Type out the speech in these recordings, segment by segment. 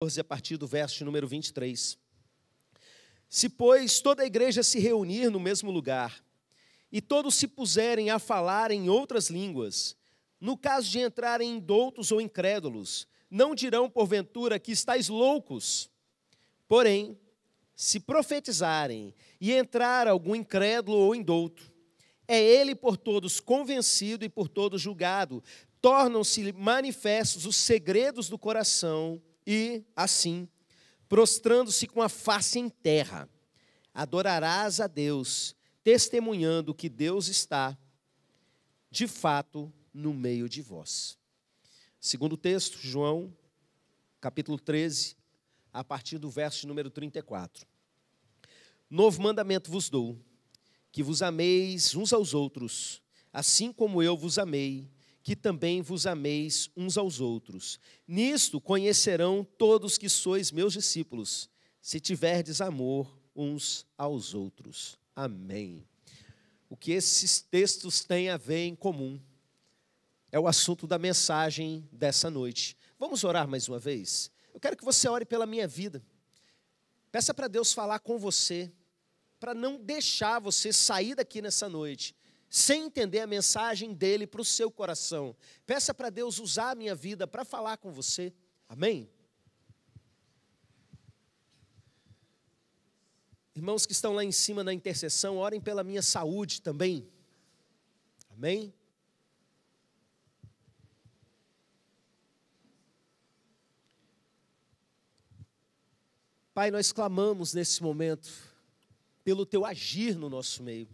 14, a partir do verso número 23. Se, pois, toda a igreja se reunir no mesmo lugar, e todos se puserem a falar em outras línguas, no caso de entrarem indoutos ou incrédulos, não dirão porventura que estáis loucos. Porém, se profetizarem e entrar algum incrédulo ou indouto, é ele por todos convencido e por todos julgado. Tornam-se manifestos os segredos do coração e, assim, prostrando-se com a face em terra, adorarás a Deus, testemunhando que Deus está, de fato, no meio de vós. Segundo texto, João, capítulo 13, a partir do verso número 34. Novo mandamento vos dou, que vos ameis uns aos outros, assim como eu vos amei, que também vos ameis uns aos outros. Nisto conhecerão todos que sois meus discípulos, se tiverdes amor uns aos outros. Amém. O que esses textos têm a ver em comum é o assunto da mensagem dessa noite. Vamos orar mais uma vez? Eu quero que você ore pela minha vida. Peça para Deus falar com você, para não deixar você sair daqui nessa noite sem entender a mensagem dele para o seu coração. Peça para Deus usar a minha vida para falar com você. Amém? Irmãos que estão lá em cima na intercessão, orem pela minha saúde também. Amém? Pai, nós clamamos nesse momento pelo teu agir no nosso meio.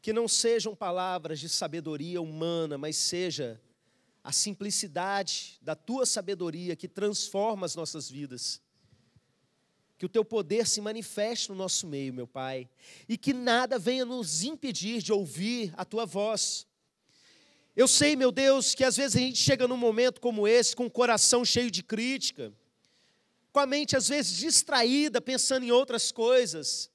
Que não sejam palavras de sabedoria humana, mas seja a simplicidade da tua sabedoria que transforma as nossas vidas. Que o teu poder se manifeste no nosso meio, meu Pai, e que nada venha nos impedir de ouvir a tua voz. Eu sei, meu Deus, que às vezes a gente chega num momento como esse, com o coração cheio de crítica, com a mente às vezes distraída, pensando em outras coisas.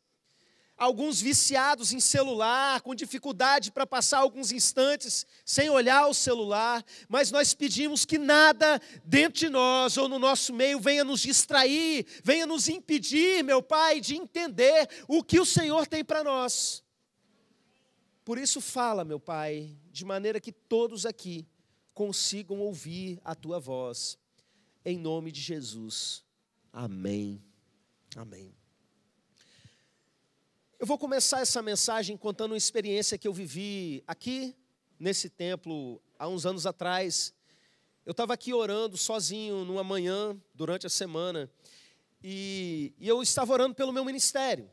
Alguns viciados em celular, com dificuldade para passar alguns instantes sem olhar o celular, mas nós pedimos que nada dentro de nós ou no nosso meio venha nos distrair, venha nos impedir, meu Pai, de entender o que o Senhor tem para nós. Por isso fala, meu Pai, de maneira que todos aqui consigam ouvir a Tua voz, em nome de Jesus. Amém. Amém. Eu vou começar essa mensagem contando uma experiência que eu vivi aqui, nesse templo, há uns anos atrás. Eu estava aqui orando sozinho, numa manhã, durante a semana, e eu estava orando pelo meu ministério.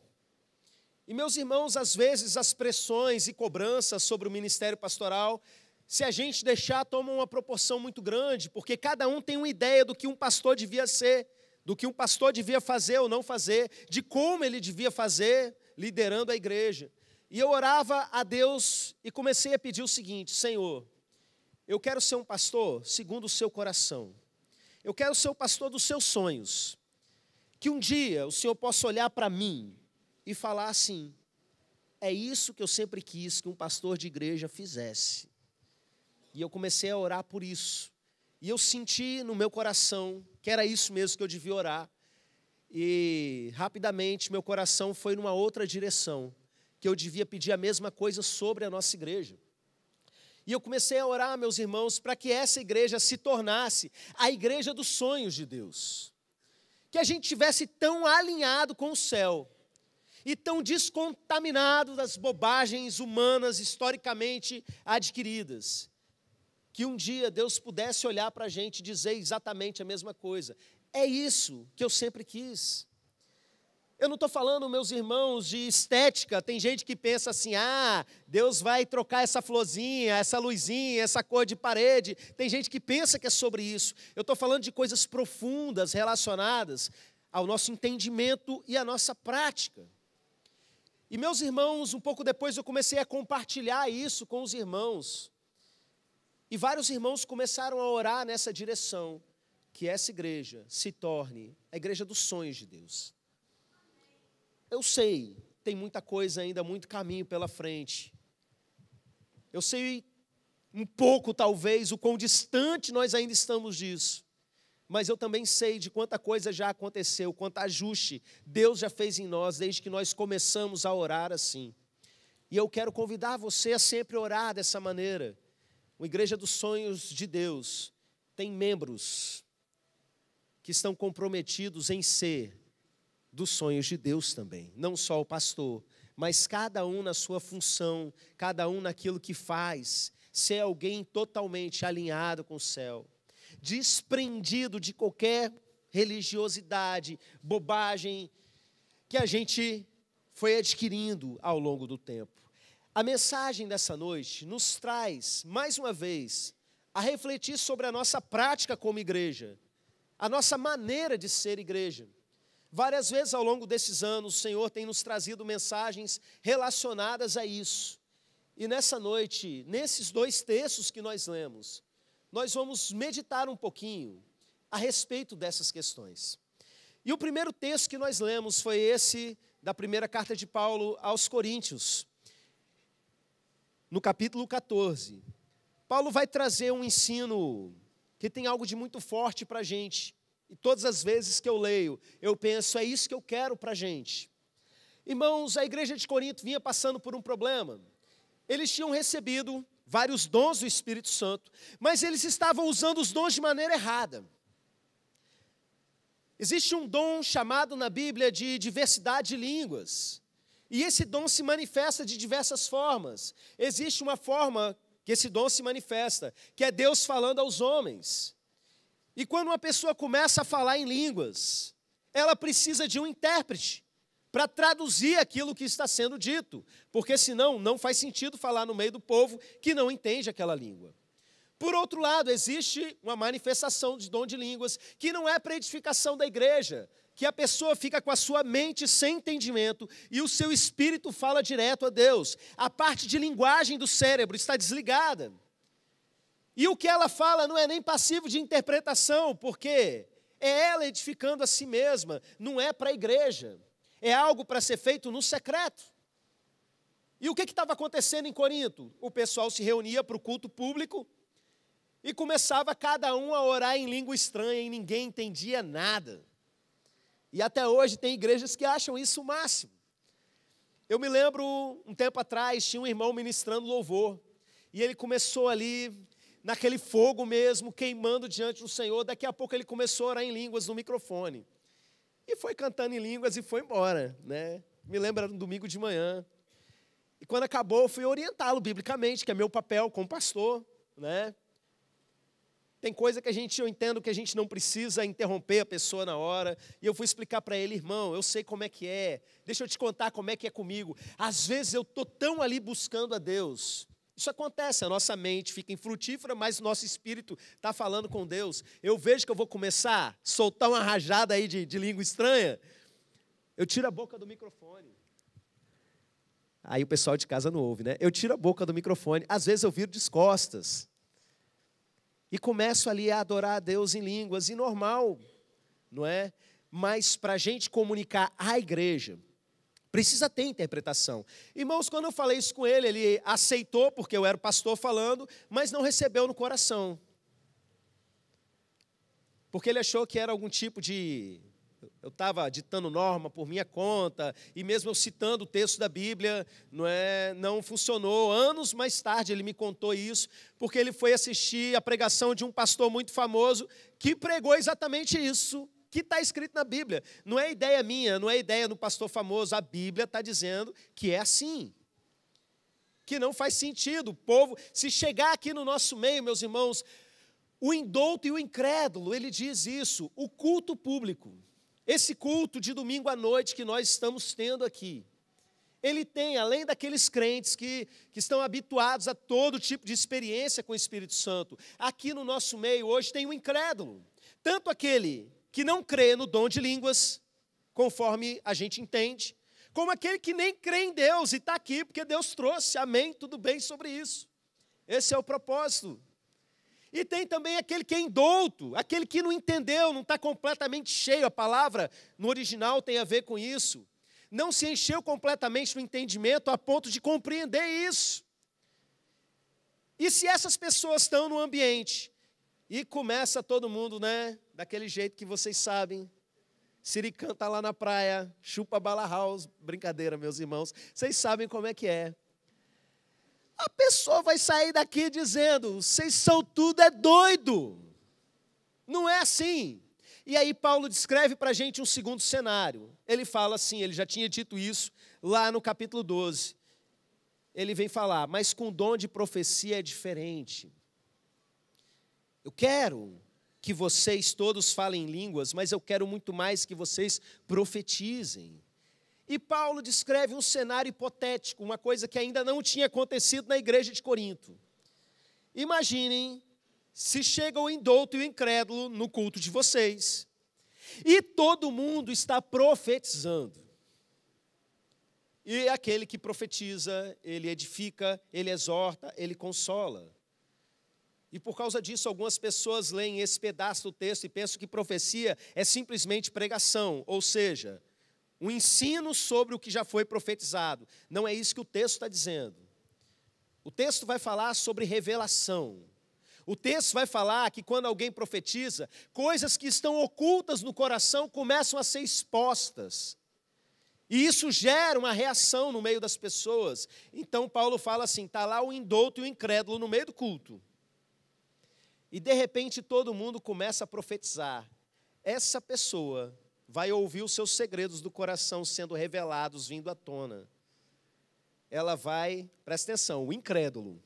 E meus irmãos, às vezes, as pressões e cobranças sobre o ministério pastoral, se a gente deixar, tomam uma proporção muito grande, porque cada um tem uma ideia do que um pastor devia ser, do que um pastor devia fazer ou não fazer, de como ele devia fazer, liderando a igreja. E eu orava a Deus e comecei a pedir o seguinte: Senhor, eu quero ser um pastor segundo o seu coração. Eu quero ser o pastor dos seus sonhos. Que um dia o Senhor possa olhar para mim e falar assim: é isso que eu sempre quis que um pastor de igreja fizesse. E eu comecei a orar por isso. E eu senti no meu coração que era isso mesmo que eu devia orar. E rapidamente meu coração foi numa outra direção, que eu devia pedir a mesma coisa sobre a nossa igreja. E eu comecei a orar, meus irmãos, para que essa igreja se tornasse a igreja dos sonhos de Deus. Que a gente tivesse tão alinhado com o céu e tão descontaminado das bobagens humanas historicamente adquiridas, que um dia Deus pudesse olhar para a gente e dizer exatamente a mesma coisa. É isso que eu sempre quis. Eu não estou falando, meus irmãos, de estética. Tem gente que pensa assim: Deus vai trocar essa florzinha, essa luzinha, essa cor de parede. Tem gente que pensa que é sobre isso. Eu estou falando de coisas profundas relacionadas ao nosso entendimento e à nossa prática. E meus irmãos, um pouco depois eu comecei a compartilhar isso com os irmãos. E vários irmãos começaram a orar nessa direção, que essa igreja se torne a igreja dos sonhos de Deus. Eu sei, tem muita coisa ainda, muito caminho pela frente. Eu sei um pouco, talvez, o quão distante nós ainda estamos disso. mas eu também sei de quanta coisa já aconteceu, quanto ajuste Deus já fez em nós desde que nós começamos a orar assim. E eu quero convidar você a sempre orar dessa maneira. A Igreja dos Sonhos de Deus tem membros que estão comprometidos em ser dos sonhos de Deus também. Não só o pastor, mas cada um na sua função, cada um naquilo que faz, ser alguém totalmente alinhado com o céu, desprendido de qualquer religiosidade, bobagem que a gente foi adquirindo ao longo do tempo. A mensagem dessa noite nos traz, mais uma vez, a refletir sobre a nossa prática como igreja, a nossa maneira de ser igreja. Várias vezes ao longo desses anos, o Senhor tem nos trazido mensagens relacionadas a isso. E nessa noite, nesses 2 textos que nós lemos, nós vamos meditar um pouquinho a respeito dessas questões. E o primeiro texto que nós lemos foi esse da primeira carta de Paulo aos Coríntios, no capítulo 14. Paulo vai trazer um ensino que tem algo de muito forte para a gente. E todas as vezes que eu leio, eu penso, é isso que eu quero para a gente. Irmãos, a igreja de Corinto vinha passando por um problema. Eles tinham recebido vários dons do Espírito Santo, mas eles estavam usando os dons de maneira errada. Existe um dom chamado na Bíblia de diversidade de línguas. E esse dom se manifesta de diversas formas. Existe uma forma que esse dom se manifesta, que é Deus falando aos homens. E quando uma pessoa começa a falar em línguas, ela precisa de um intérprete para traduzir aquilo que está sendo dito, porque senão não faz sentido falar no meio do povo que não entende aquela língua. Por outro lado, existe uma manifestação de dom de línguas que não é para edificação da igreja, que a pessoa fica com a sua mente sem entendimento e o seu espírito fala direto a Deus. A parte de linguagem do cérebro está desligada. E o que ela fala não é nem passivo de interpretação, porque é ela edificando a si mesma, não é para a igreja. É algo para ser feito no secreto. E o que estava acontecendo em Corinto? O pessoal se reunia para o culto público e começava cada um a orar em língua estranha e ninguém entendia nada. E até hoje tem igrejas que acham isso o máximo. Eu me lembro, um tempo atrás, tinha um irmão ministrando louvor. E ele começou ali, naquele fogo mesmo, queimando diante do Senhor. Daqui a pouco ele começou a orar em línguas no microfone. E foi cantando em línguas e foi embora, né? Me lembro, era um domingo de manhã. E quando acabou, eu fui orientá-lo biblicamente, que é meu papel como pastor, né? Tem coisa que eu entendo que a gente não precisa interromper a pessoa na hora. E eu fui explicar para ele, irmão, eu sei como é que é. Deixa eu te contar como é que é comigo. Às vezes eu estou tão ali buscando a Deus. Isso acontece, a nossa mente fica infrutífera, mas o nosso espírito está falando com Deus. Eu vejo que eu vou começar a soltar uma rajada aí de língua estranha. Eu tiro a boca do microfone. Aí o pessoal de casa não ouve, né? Eu tiro a boca do microfone. Às vezes eu viro de costas. E começo ali a adorar a Deus em línguas, e normal, não é? Mas para a gente comunicar à igreja, precisa ter interpretação. Irmãos, quando eu falei isso com ele, ele aceitou, porque eu era o pastor falando, mas não recebeu no coração. Porque ele achou que era algum tipo de... Eu estava ditando norma por minha conta, e mesmo eu citando o texto da Bíblia, não funcionou. Anos mais tarde ele me contou isso, porque ele foi assistir a pregação de um pastor muito famoso, que pregou exatamente isso, que está escrito na Bíblia. Não é ideia minha, não é ideia do pastor famoso, a Bíblia está dizendo que é assim. Que não faz sentido. O povo, se chegar aqui no nosso meio, meus irmãos, o indouto e o incrédulo, ele diz isso, o culto público. Esse culto de domingo à noite que nós estamos tendo aqui, ele tem, além daqueles crentes que estão habituados a todo tipo de experiência com o Espírito Santo, aqui no nosso meio hoje tem um incrédulo. Tanto aquele que não crê no dom de línguas, conforme a gente entende, como aquele que nem crê em Deus e está aqui porque Deus trouxe, amém, tudo bem sobre isso. Esse é o propósito. E tem também aquele que é indouto, aquele que não entendeu, não está completamente cheio. A palavra no original tem a ver com isso. Não se encheu completamente no entendimento a ponto de compreender isso. E se essas pessoas estão no ambiente e começa todo mundo, daquele jeito que vocês sabem. Siricã está lá na praia, chupa bala house. Brincadeira, meus irmãos. Vocês sabem como é que é. A pessoa vai sair daqui dizendo, vocês são tudo doido. Não é assim. E aí Paulo descreve para a gente um segundo cenário. Ele fala assim, ele já tinha dito isso lá no capítulo 12. Ele vem falar, mas com dom de profecia é diferente. Eu quero que vocês todos falem línguas, mas eu quero muito mais que vocês profetizem. E Paulo descreve um cenário hipotético, uma coisa que ainda não tinha acontecido na igreja de Corinto. Imaginem se chega o indouto e o incrédulo no culto de vocês, e todo mundo está profetizando. E aquele que profetiza, ele edifica, ele exorta, ele consola. E por causa disso, algumas pessoas leem esse pedaço do texto e pensam que profecia é simplesmente pregação, ou seja, um ensino sobre o que já foi profetizado. Não é isso que o texto está dizendo. O texto vai falar sobre revelação. O texto vai falar que quando alguém profetiza, coisas que estão ocultas no coração começam a ser expostas. E isso gera uma reação no meio das pessoas. Então Paulo fala assim, está lá o indouto e o incrédulo no meio do culto. E de repente todo mundo começa a profetizar. Essa pessoa vai ouvir os seus segredos do coração sendo revelados, vindo à tona. Ela vai, presta atenção, o incrédulo,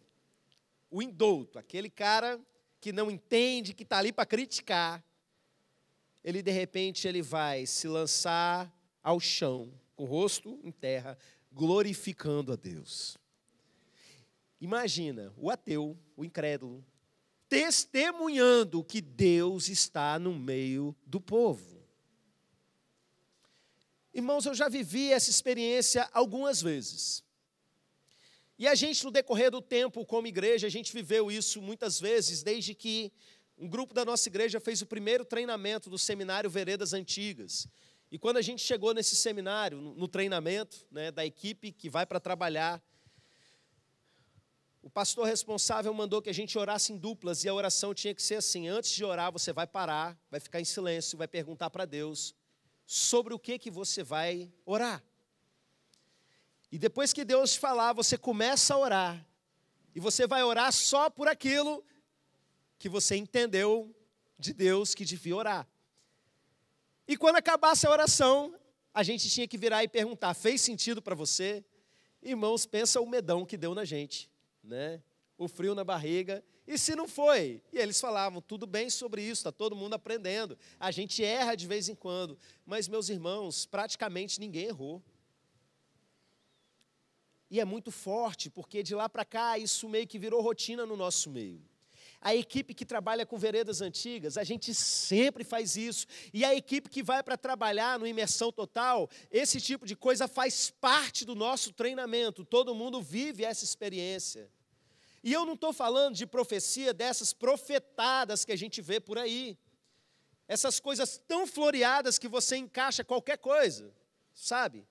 o indouto, aquele cara que não entende, que está ali para criticar, ele de repente ele vai se lançar ao chão, com o rosto em terra, glorificando a Deus. Imagina, o ateu, o incrédulo, testemunhando que Deus está no meio do povo. Irmãos, eu já vivi essa experiência algumas vezes. E a gente, no decorrer do tempo, como igreja, a gente viveu isso muitas vezes, desde que um grupo da nossa igreja fez o primeiro treinamento do seminário Veredas Antigas. E quando a gente chegou nesse seminário, no treinamento, né, da equipe que vai para trabalhar, o pastor responsável mandou que a gente orasse em duplas, e a oração tinha que ser assim, antes de orar você vai parar, vai ficar em silêncio, vai perguntar para Deus sobre o que você vai orar. E depois que Deus falar, você começa a orar, e você vai orar só por aquilo que você entendeu de Deus que devia orar. E quando acabasse a oração, a gente tinha que virar e perguntar, fez sentido para você? Irmãos, pensa o medão que deu na gente, né? O frio na barriga, e se não foi? E eles falavam, tudo bem sobre isso, está todo mundo aprendendo, a gente erra de vez em quando, mas meus irmãos, praticamente ninguém errou. E é muito forte, porque de lá para cá, isso meio que virou rotina no nosso meio. A equipe que trabalha com veredas antigas, a gente sempre faz isso. E a equipe que vai para trabalhar no Imersão Total, esse tipo de coisa faz parte do nosso treinamento. Todo mundo vive essa experiência. E eu não estou falando de profecia dessas profetadas que a gente vê por aí. Essas coisas tão floreadas que você encaixa qualquer coisa, sabe?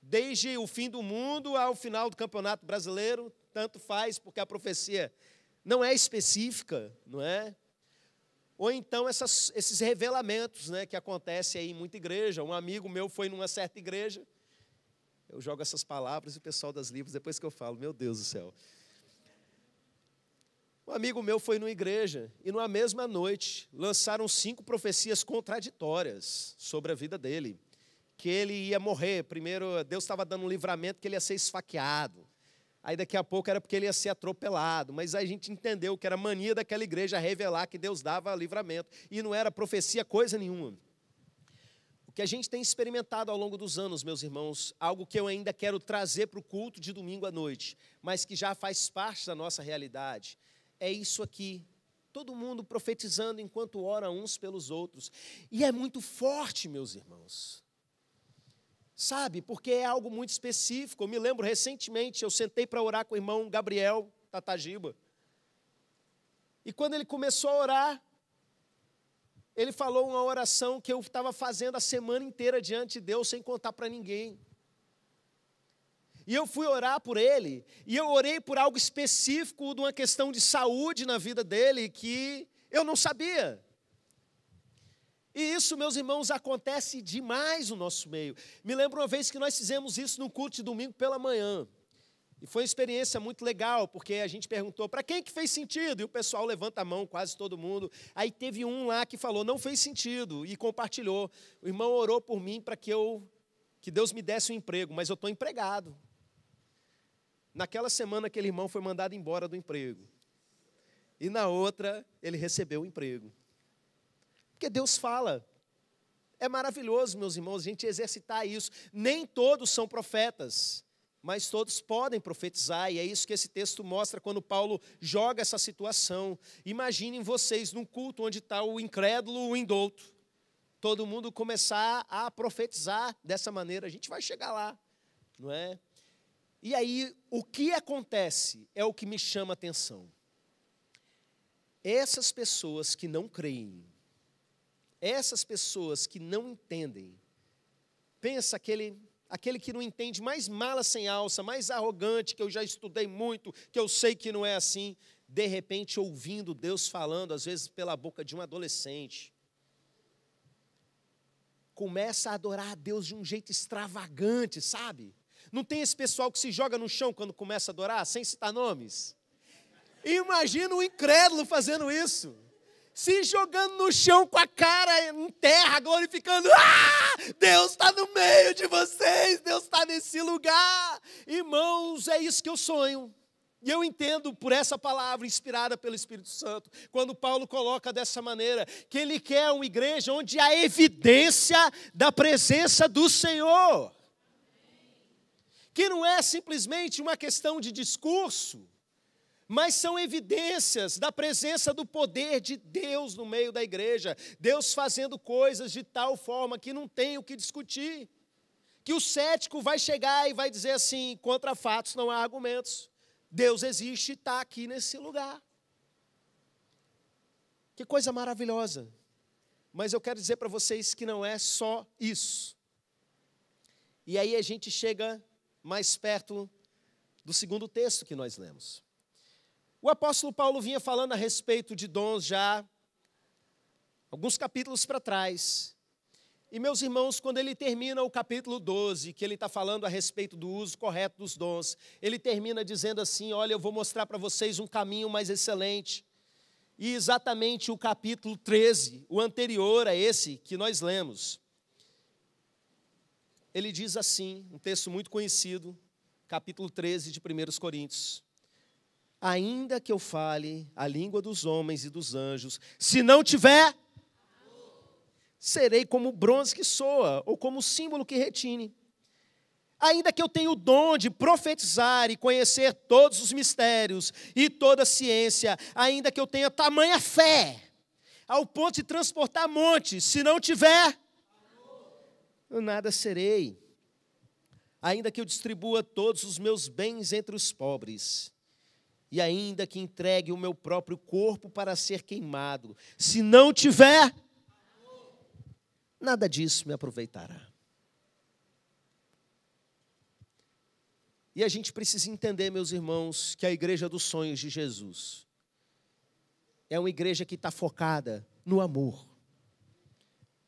Desde o fim do mundo ao final do Campeonato Brasileiro, tanto faz, porque a profecia não é específica, não é? Ou então esses revelamentos, né, que acontecem aí em muita igreja. Um amigo meu foi numa certa igreja, eu jogo essas palavras e o pessoal das livros, depois que eu falo, meu Deus do céu. Um amigo meu foi numa igreja e numa mesma noite lançaram 5 profecias contraditórias sobre a vida dele. Que ele ia morrer, primeiro Deus estava dando um livramento que ele ia ser esfaqueado. Aí daqui a pouco era porque ele ia ser atropelado, mas aí a gente entendeu que era mania daquela igreja revelar que Deus dava livramento, e não era profecia coisa nenhuma. O que a gente tem experimentado ao longo dos anos, meus irmãos, algo que eu ainda quero trazer para o culto de domingo à noite, mas que já faz parte da nossa realidade, é isso aqui. Todo mundo profetizando enquanto ora uns pelos outros. E é muito forte, meus irmãos. Sabe, porque é algo muito específico. Eu me lembro recentemente, eu sentei para orar com o irmão Gabriel Tatagiba. E quando ele começou a orar, ele falou uma oração que eu estava fazendo a semana inteira diante de Deus, sem contar para ninguém. E eu fui orar por ele, e eu orei por algo específico, de uma questão de saúde na vida dele, que eu não sabia. E isso, meus irmãos, acontece demais no nosso meio. Me lembro uma vez que nós fizemos isso no culto de domingo pela manhã. E foi uma experiência muito legal, porque a gente perguntou, para quem que fez sentido? E o pessoal levanta a mão, quase todo mundo. Aí teve um lá que falou, não fez sentido, e compartilhou. O irmão orou por mim para que Deus me desse um emprego, mas eu estou empregado. Naquela semana, aquele irmão foi mandado embora do emprego. E na outra, ele recebeu o emprego. Porque Deus fala. É maravilhoso, meus irmãos, a gente exercitar isso. Nem todos são profetas, mas todos podem profetizar, e é isso que esse texto mostra quando Paulo joga essa situação. Imaginem vocês num culto onde está o incrédulo, o indouto. Todo mundo começar a profetizar dessa maneira, a gente vai chegar lá, não é? E aí, o que acontece é o que me chama a atenção. Essas pessoas que não creem, essas pessoas que não entendem, pensa aquele que não entende, mais mala sem alça, mais arrogante, que eu já estudei muito, que eu sei que não é assim, de repente ouvindo Deus falando, às vezes pela boca de um adolescente, começa a adorar a Deus de um jeito extravagante, sabe? Não tem esse pessoal que se joga no chão quando começa a adorar, sem citar nomes? Imagina um incrédulo fazendo isso. Se jogando no chão com a cara em terra, glorificando. Deus está no meio de vocês, Deus está nesse lugar. Irmãos, é isso que eu sonho. E eu entendo por essa palavra inspirada pelo Espírito Santo, quando Paulo coloca dessa maneira, que ele quer uma igreja onde há evidência da presença do Senhor. Que não é simplesmente uma questão de discurso, mas são evidências da presença do poder de Deus no meio da igreja. Deus fazendo coisas de tal forma que não tem o que discutir. Que o cético vai chegar e vai dizer assim, contra fatos não há argumentos. Deus existe e está aqui nesse lugar. Que coisa maravilhosa. Mas eu quero dizer para vocês que não é só isso. E aí a gente chega mais perto do segundo texto que nós lemos. O apóstolo Paulo vinha falando a respeito de dons já alguns capítulos para trás. E, meus irmãos, quando ele termina o capítulo 12, que ele está falando a respeito do uso correto dos dons, ele termina dizendo assim, olha, eu vou mostrar para vocês um caminho mais excelente. E exatamente o capítulo 13, o anterior a esse que nós lemos, ele diz assim, um texto muito conhecido, capítulo 13 de 1 Coríntios. Ainda que eu fale a língua dos homens e dos anjos, se não tiver, serei como o bronze que soa, ou como o símbolo que retine. Ainda que eu tenha o dom de profetizar e conhecer todos os mistérios e toda a ciência, ainda que eu tenha tamanha fé, ao ponto de transportar montes, se não tiver, eu nada serei. Ainda que eu distribua todos os meus bens entre os pobres, e ainda que entregue o meu próprio corpo para ser queimado, se não tiver, nada disso me aproveitará. E a gente precisa entender, meus irmãos, que a igreja dos sonhos de Jesus é uma igreja que está focada no amor.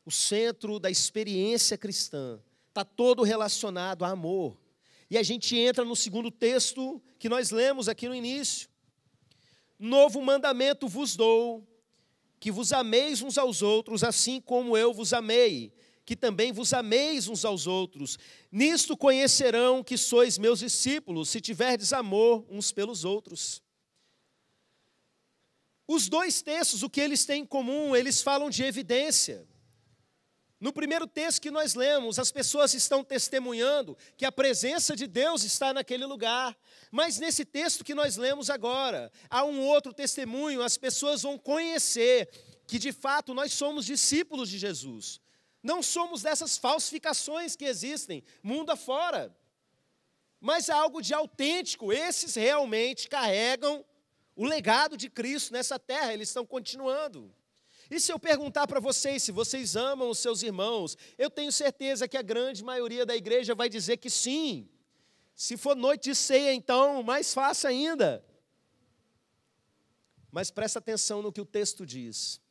O centro da experiência cristã está todo relacionado a amor. E a gente entra no segundo texto que nós lemos aqui no início. Novo mandamento vos dou, que vos ameis uns aos outros, assim como eu vos amei, que também vos ameis uns aos outros. Nisto conhecerão que sois meus discípulos, se tiverdes amor uns pelos outros. Os dois textos, o que eles têm em comum? Eles falam de evidência. No primeiro texto que nós lemos, as pessoas estão testemunhando que a presença de Deus está naquele lugar. Mas nesse texto que nós lemos agora, há um outro testemunho, as pessoas vão conhecer que de fato nós somos discípulos de Jesus. Não somos dessas falsificações que existem mundo afora, mas há algo de autêntico. Esses realmente carregam o legado de Cristo nessa terra, eles estão continuando. E se eu perguntar para vocês se vocês amam os seus irmãos, eu tenho certeza que a grande maioria da igreja vai dizer que sim. Se for noite de ceia, então, mais fácil ainda. Mas presta atenção no que o texto diz.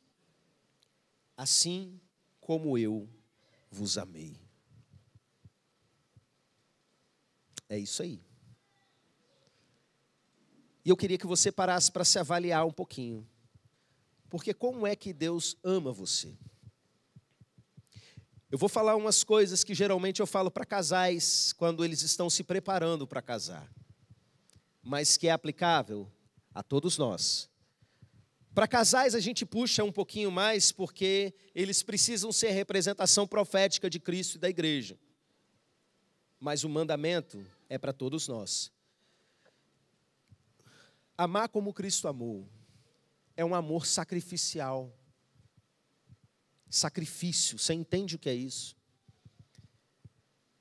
Assim como eu vos amei. É isso aí. E eu queria que você parasse para se avaliar um pouquinho. Porque como é que Deus ama você? Eu vou falar umas coisas que geralmente eu falo para casais quando eles estão se preparando para casar, mas que é aplicável a todos nós. Para casais a gente puxa um pouquinho mais porque eles precisam ser representação profética de Cristo e da igreja. Mas o mandamento é para todos nós. Amar como Cristo amou é um amor sacrificial. Sacrifício, você entende o que é isso?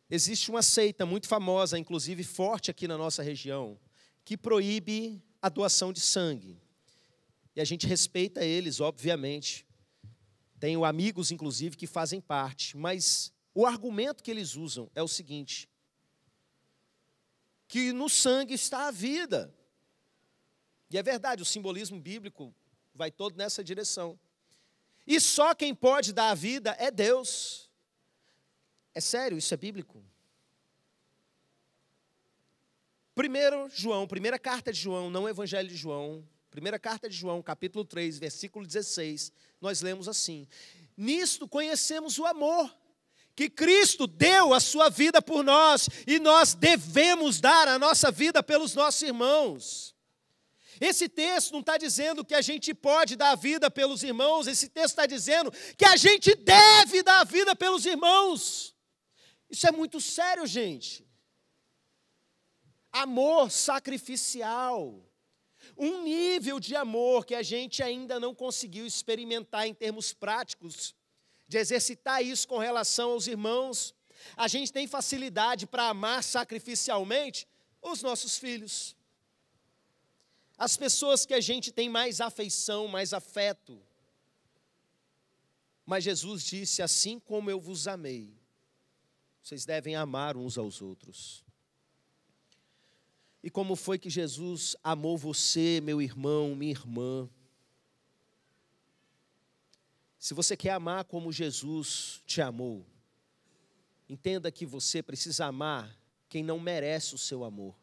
Existe uma seita muito famosa, inclusive forte aqui na nossa região, que proíbe a doação de sangue. E a gente respeita eles, obviamente. Tenho amigos, inclusive, que fazem parte. Mas o argumento que eles usam é o seguinte: que no sangue está a vida. E é verdade, o simbolismo bíblico vai todo nessa direção. E só quem pode dar a vida é Deus. É sério, isso é bíblico. 1 João, primeira carta de João, não o Evangelho de João, primeira carta de João, capítulo 3, versículo 16, nós lemos assim: nisto conhecemos o amor, que Cristo deu a sua vida por nós, e nós devemos dar a nossa vida pelos nossos irmãos. Esse texto não está dizendo que a gente pode dar a vida pelos irmãos, esse texto está dizendo que a gente deve dar a vida pelos irmãos. Isso é muito sério, gente. Amor sacrificial. Um nível de amor que a gente ainda não conseguiu experimentar em termos práticos, de exercitar isso com relação aos irmãos. A gente tem facilidade para amar sacrificialmente os nossos filhos. As pessoas que a gente tem mais afeição, mais afeto. Mas Jesus disse: assim como eu vos amei, vocês devem amar uns aos outros. E como foi que Jesus amou você, meu irmão, minha irmã? Se você quer amar como Jesus te amou, entenda que você precisa amar quem não merece o seu amor.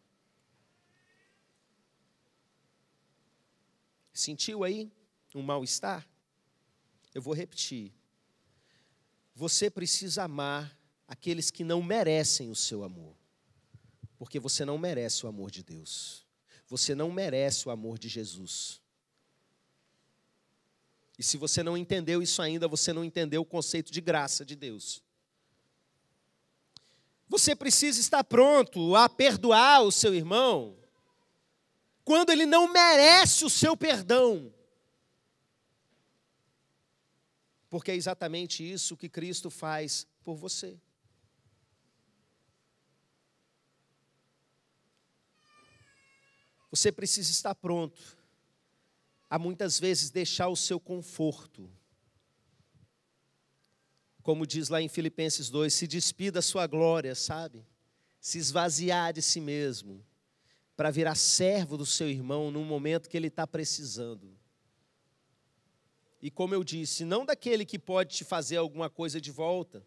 Sentiu aí um mal-estar? Eu vou repetir. Você precisa amar aqueles que não merecem o seu amor. Porque você não merece o amor de Deus. Você não merece o amor de Jesus. E se você não entendeu isso ainda, você não entendeu o conceito de graça de Deus. Você precisa estar pronto a perdoar o seu irmão quando ele não merece o seu perdão. Porque é exatamente isso que Cristo faz por você. Você precisa estar pronto a muitas vezes deixar o seu conforto. Como diz lá em Filipenses 2, se despida da sua glória, sabe? Se esvaziar de si mesmo, para virar servo do seu irmão num momento que ele está precisando. E como eu disse, não daquele que pode te fazer alguma coisa de volta.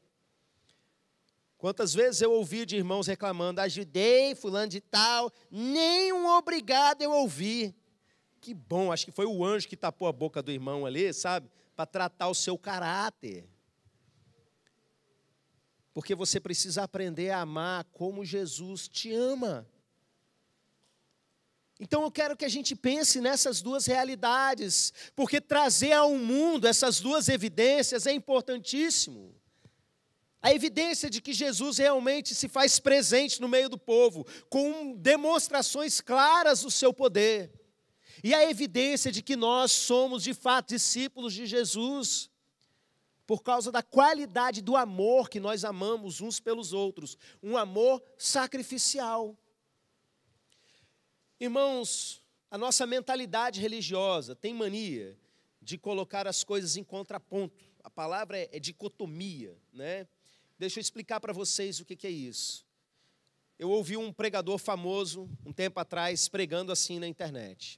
Quantas vezes eu ouvi de irmãos reclamando: ajudei fulano de tal, nem um obrigado eu ouvi. Que bom, acho que foi o anjo que tapou a boca do irmão ali, sabe? Para tratar o seu caráter. Porque você precisa aprender a amar como Jesus te ama. Então eu quero que a gente pense nessas duas realidades, porque trazer ao mundo essas duas evidências é importantíssimo. A evidência de que Jesus realmente se faz presente no meio do povo, com demonstrações claras do seu poder. E a evidência de que nós somos de fato discípulos de Jesus, por causa da qualidade do amor que nós amamos uns pelos outros, um amor sacrificial. Irmãos, a nossa mentalidade religiosa tem mania de colocar as coisas em contraponto. A palavra é dicotomia, né? Deixa eu explicar para vocês o que é isso. Eu ouvi um pregador famoso, um tempo atrás, pregando assim na internet.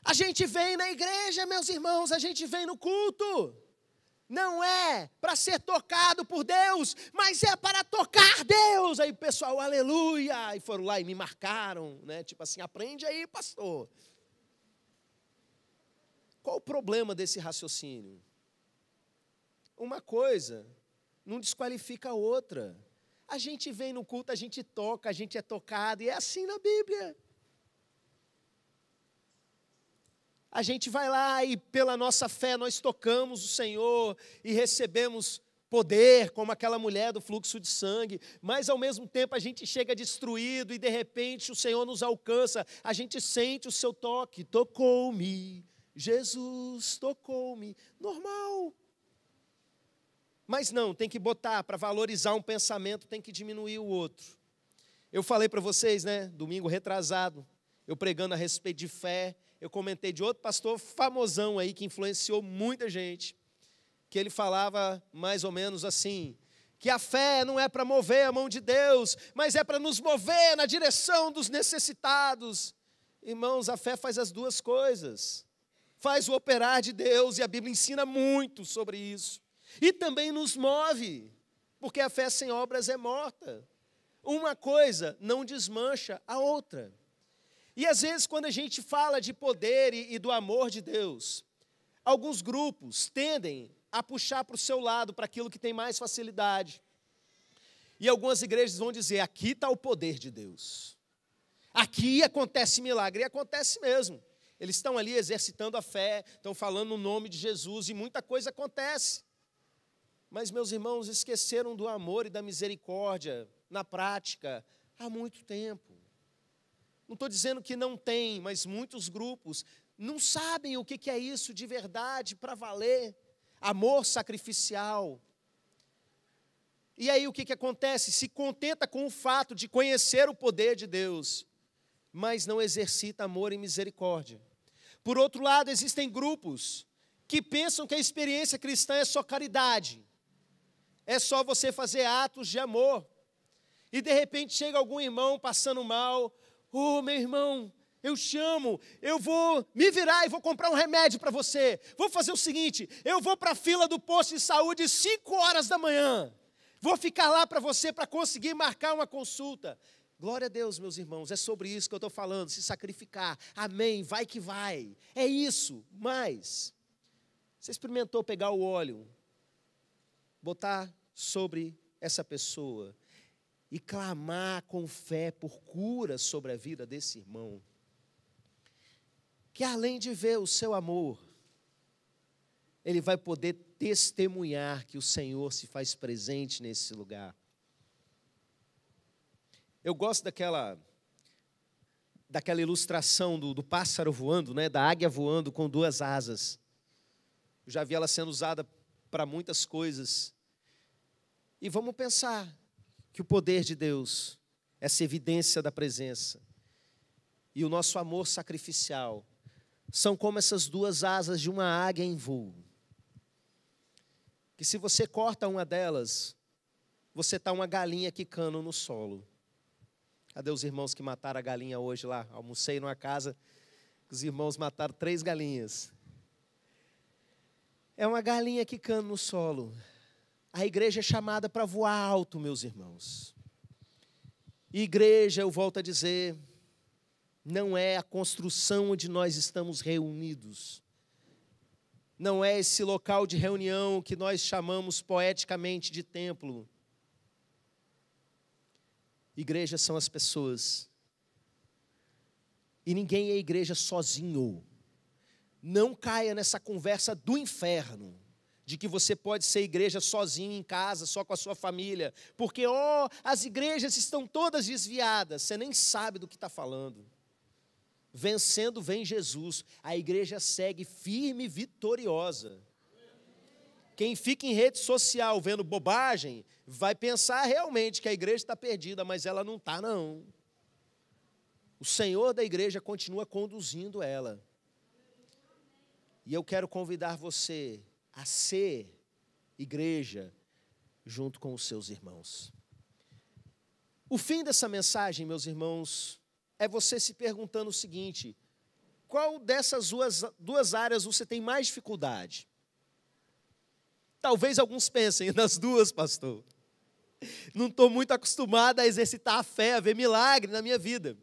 A gente vem na igreja, meus irmãos, a gente vem no culto, não é para ser tocado por Deus, mas é para tocar Deus. Aí o pessoal, aleluia, e foram lá e me marcaram, né? Tipo assim, aprende aí, pastor. Qual o problema desse raciocínio? Uma coisa não desqualifica a outra. A gente vem no culto, a gente toca, a gente é tocado, e é assim na Bíblia. A gente vai lá e pela nossa fé nós tocamos o Senhor e recebemos poder, como aquela mulher do fluxo de sangue, mas ao mesmo tempo a gente chega destruído e de repente o Senhor nos alcança, a gente sente o seu toque, tocou-me, Jesus tocou-me, normal. Mas não, tem que botar, para valorizar um pensamento, tem que diminuir o outro. Eu falei para vocês, né, domingo retrasado, eu pregando a respeito de fé, eu comentei de outro pastor famosão aí, que influenciou muita gente, que ele falava mais ou menos assim, que a fé não é para mover a mão de Deus, mas é para nos mover na direção dos necessitados. Irmãos, a fé faz as duas coisas, faz o operar de Deus, e a Bíblia ensina muito sobre isso, e também nos move, porque a fé sem obras é morta. Uma coisa não desmancha a outra. E às vezes quando a gente fala de poder e do amor de Deus, alguns grupos tendem a puxar para o seu lado, para aquilo que tem mais facilidade. E algumas igrejas vão dizer, aqui está o poder de Deus. Aqui acontece milagre, e acontece mesmo. Eles estão ali exercitando a fé, estão falando no nome de Jesus, e muita coisa acontece. Mas meus irmãos esqueceram do amor e da misericórdia na prática há muito tempo. Não estou dizendo que não tem, mas muitos grupos não sabem o que é isso de verdade, para valer. Amor sacrificial. E aí o que acontece? Se contenta com o fato de conhecer o poder de Deus, mas não exercita amor e misericórdia. Por outro lado, existem grupos que pensam que a experiência cristã é só caridade. É só você fazer atos de amor. E de repente chega algum irmão passando mal, meu irmão, eu chamo, eu vou me virar e vou comprar um remédio para você. Vou fazer o seguinte, eu vou para a fila do posto de saúde 5 horas da manhã. Vou ficar lá para você para conseguir marcar uma consulta. Glória a Deus, meus irmãos, é sobre isso que eu estou falando, se sacrificar. Amém, vai que vai. É isso, mas você experimentou pegar o óleo, botar sobre essa pessoa e clamar com fé por cura sobre a vida desse irmão, que além de ver o seu amor, ele vai poder testemunhar que o Senhor se faz presente nesse lugar. Eu gosto daquela ilustração do pássaro voando, né, da águia voando com 2 asas. Eu já vi ela sendo usada para muitas coisas. E vamos pensar que o poder de Deus, essa evidência da presença, e o nosso amor sacrificial, são como essas 2 asas de uma águia em voo. Que se você corta uma delas, você está uma galinha quicando no solo. Cadê os irmãos que mataram a galinha hoje lá? Almocei numa casa, os irmãos mataram 3 galinhas. É uma galinha quicando no solo. A igreja é chamada para voar alto, meus irmãos. E igreja, eu volto a dizer, não é a construção onde nós estamos reunidos. Não é esse local de reunião que nós chamamos poeticamente de templo. Igreja são as pessoas. E ninguém é igreja sozinho. Não caia nessa conversa do inferno, de que você pode ser igreja sozinho em casa, só com a sua família, porque, as igrejas estão todas desviadas, você nem sabe do que está falando. Vencendo vem Jesus, a igreja segue firme e vitoriosa. Quem fica em rede social vendo bobagem, vai pensar realmente que a igreja está perdida, mas ela não está, não. O Senhor da igreja continua conduzindo ela. E eu quero convidar você a ser igreja junto com os seus irmãos. O fim dessa mensagem, meus irmãos, é você se perguntando o seguinte: qual dessas duas áreas você tem mais dificuldade? Talvez alguns pensem, nas duas, pastor. Não estou muito acostumado a exercitar a fé, a ver milagre na minha vida.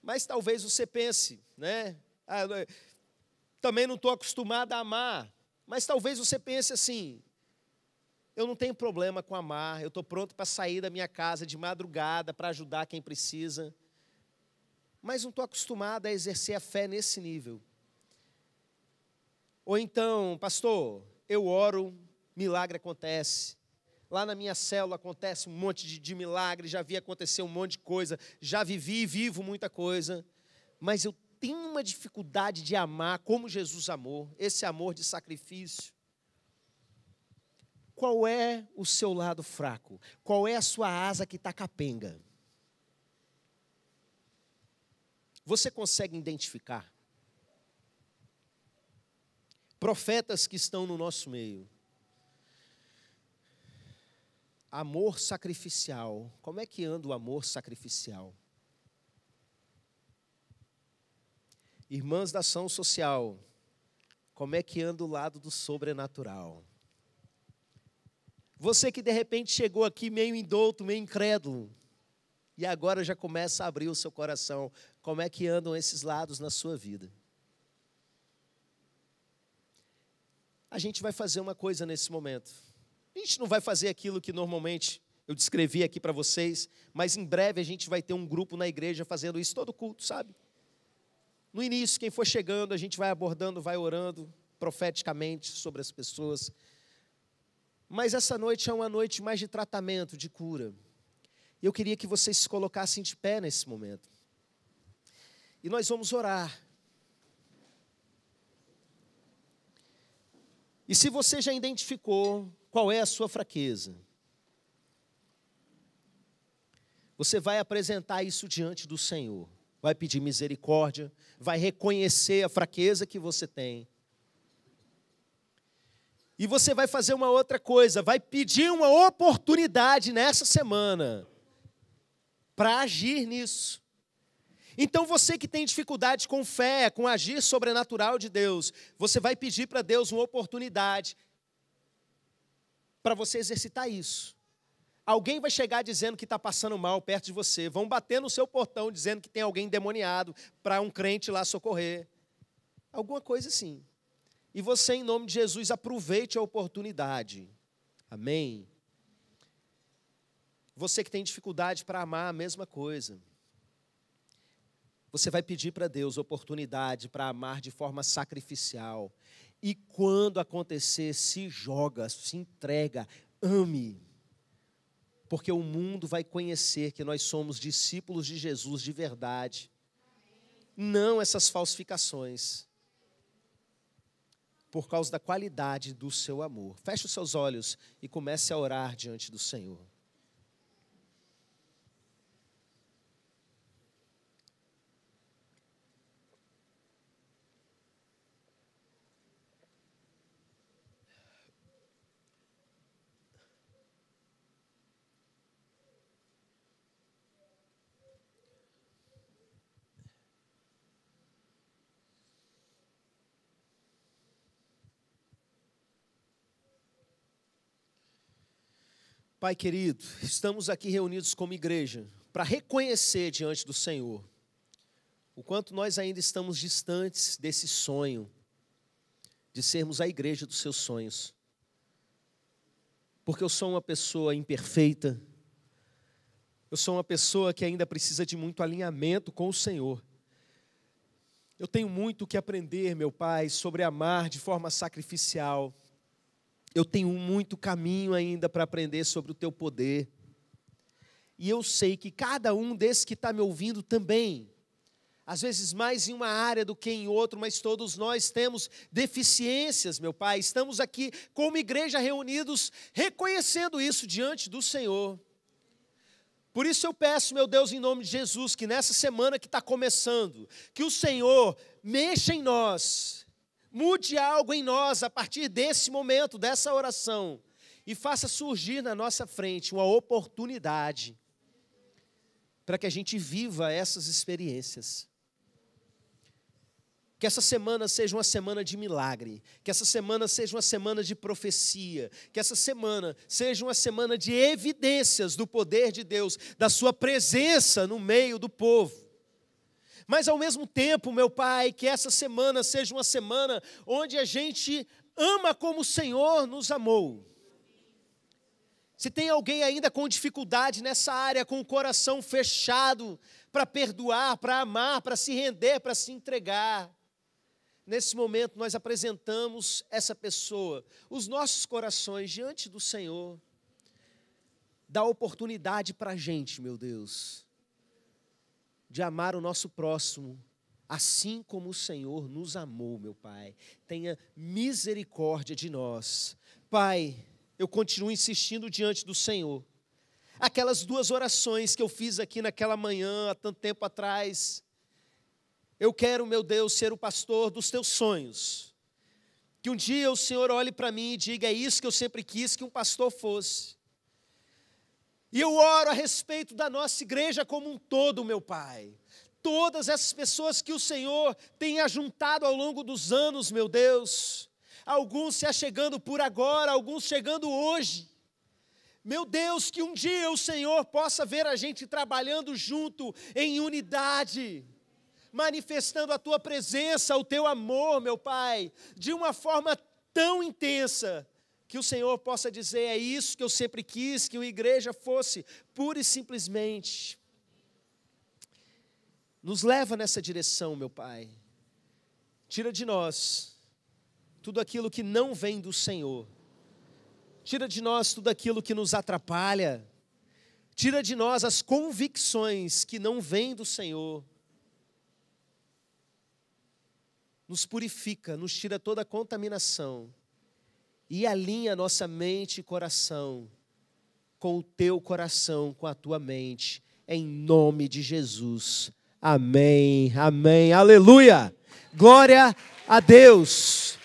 Mas talvez você pense, né? Também não estou acostumado a amar. Mas talvez você pense assim, eu não tenho problema com amar, eu estou pronto para sair da minha casa de madrugada para ajudar quem precisa. Mas não estou acostumado a exercer a fé nesse nível. Ou então, pastor, eu oro, milagre acontece. Lá na minha célula acontece um monte de milagre, já vi acontecer um monte de coisa, já vivi e vivo muita coisa, mas eu tenho uma dificuldade de amar como Jesus amou, esse amor de sacrifício. Qual é o seu lado fraco? Qual é a sua asa que está capenga? Você consegue identificar? Profetas que estão no nosso meio. Amor sacrificial. Como é que anda o amor sacrificial? Irmãs da ação social. Como é que anda o lado do sobrenatural? Você que de repente chegou aqui meio indouto, meio incrédulo, e agora já começa a abrir o seu coração. Como é que andam esses lados na sua vida? A gente vai fazer uma coisa nesse momento. A gente não vai fazer aquilo que normalmente eu descrevi aqui para vocês, mas em breve a gente vai ter um grupo na igreja fazendo isso todo culto, sabe? No início, quem for chegando, a gente vai abordando, vai orando profeticamente sobre as pessoas. Mas essa noite é uma noite mais de tratamento, de cura. E eu queria que vocês se colocassem de pé nesse momento. E nós vamos orar. E se você já identificou qual é a sua fraqueza, você vai apresentar isso diante do Senhor. Vai pedir misericórdia, vai reconhecer a fraqueza que você tem. E você vai fazer uma outra coisa, vai pedir uma oportunidade nessa semana para agir nisso. Então você que tem dificuldade com fé, com agir sobrenatural de Deus, você vai pedir para Deus uma oportunidade para você exercitar isso. Alguém vai chegar dizendo que está passando mal perto de você, vão bater no seu portão dizendo que tem alguém endemoniado para um crente lá socorrer. Alguma coisa assim. E você, em nome de Jesus, aproveite a oportunidade. Amém? Você que tem dificuldade para amar, a mesma coisa. Você vai pedir para Deus oportunidade para amar de forma sacrificial. E quando acontecer, se joga, se entrega, ame. Porque o mundo vai conhecer que nós somos discípulos de Jesus de verdade. Não essas falsificações. Por causa da qualidade do seu amor. Feche os seus olhos e comece a orar diante do Senhor. Pai querido, estamos aqui reunidos como igreja para reconhecer diante do Senhor o quanto nós ainda estamos distantes desse sonho de sermos a igreja dos seus sonhos. Porque eu sou uma pessoa imperfeita, eu sou uma pessoa que ainda precisa de muito alinhamento com o Senhor. Eu tenho muito o que aprender, meu Pai, sobre amar de forma sacrificial. Eu tenho muito caminho ainda para aprender sobre o Teu poder. E eu sei que cada um desses que está me ouvindo também, às vezes mais em uma área do que em outra, mas todos nós temos deficiências, meu Pai. Estamos aqui como igreja reunidos, reconhecendo isso diante do Senhor. Por isso eu peço, meu Deus, em nome de Jesus, que nessa semana que está começando, que o Senhor mexa em nós, mude algo em nós a partir desse momento, dessa oração, e faça surgir na nossa frente uma oportunidade para que a gente viva essas experiências. Que essa semana seja uma semana de milagre, que essa semana seja uma semana de profecia, que essa semana seja uma semana de evidências do poder de Deus, da sua presença no meio do povo. Mas ao mesmo tempo, meu Pai, que essa semana seja uma semana onde a gente ama como o Senhor nos amou. Se tem alguém ainda com dificuldade nessa área, com o coração fechado para perdoar, para amar, para se render, para se entregar, nesse momento nós apresentamos essa pessoa, os nossos corações diante do Senhor. Dá oportunidade para a gente, meu Deus, de amar o nosso próximo, assim como o Senhor nos amou, meu Pai. Tenha misericórdia de nós. Pai, eu continuo insistindo diante do Senhor. Aquelas 2 orações que eu fiz aqui naquela manhã, há tanto tempo atrás. Eu quero, meu Deus, ser o pastor dos teus sonhos. Que um dia o Senhor olhe para mim e diga, é isso que eu sempre quis que um pastor fosse. E eu oro a respeito da nossa igreja como um todo, meu Pai. Todas essas pessoas que o Senhor tem ajuntado ao longo dos anos, meu Deus. Alguns se achegando por agora, alguns chegando hoje. Meu Deus, que um dia o Senhor possa ver a gente trabalhando junto, em unidade, manifestando a Tua presença, o Teu amor, meu Pai, de uma forma tão intensa, que o Senhor possa dizer, é isso que eu sempre quis, que a igreja fosse, pura e simplesmente. Nos leva nessa direção, meu Pai. Tira de nós tudo aquilo que não vem do Senhor. Tira de nós tudo aquilo que nos atrapalha. Tira de nós as convicções que não vêm do Senhor. Nos purifica, nos tira toda a contaminação. E alinha nossa mente e coração com o Teu coração, com a Tua mente. Em nome de Jesus. Amém, amém, aleluia. Glória a Deus.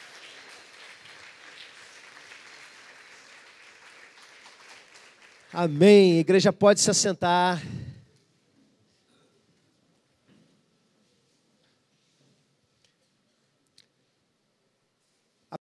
Amém. A igreja pode se assentar.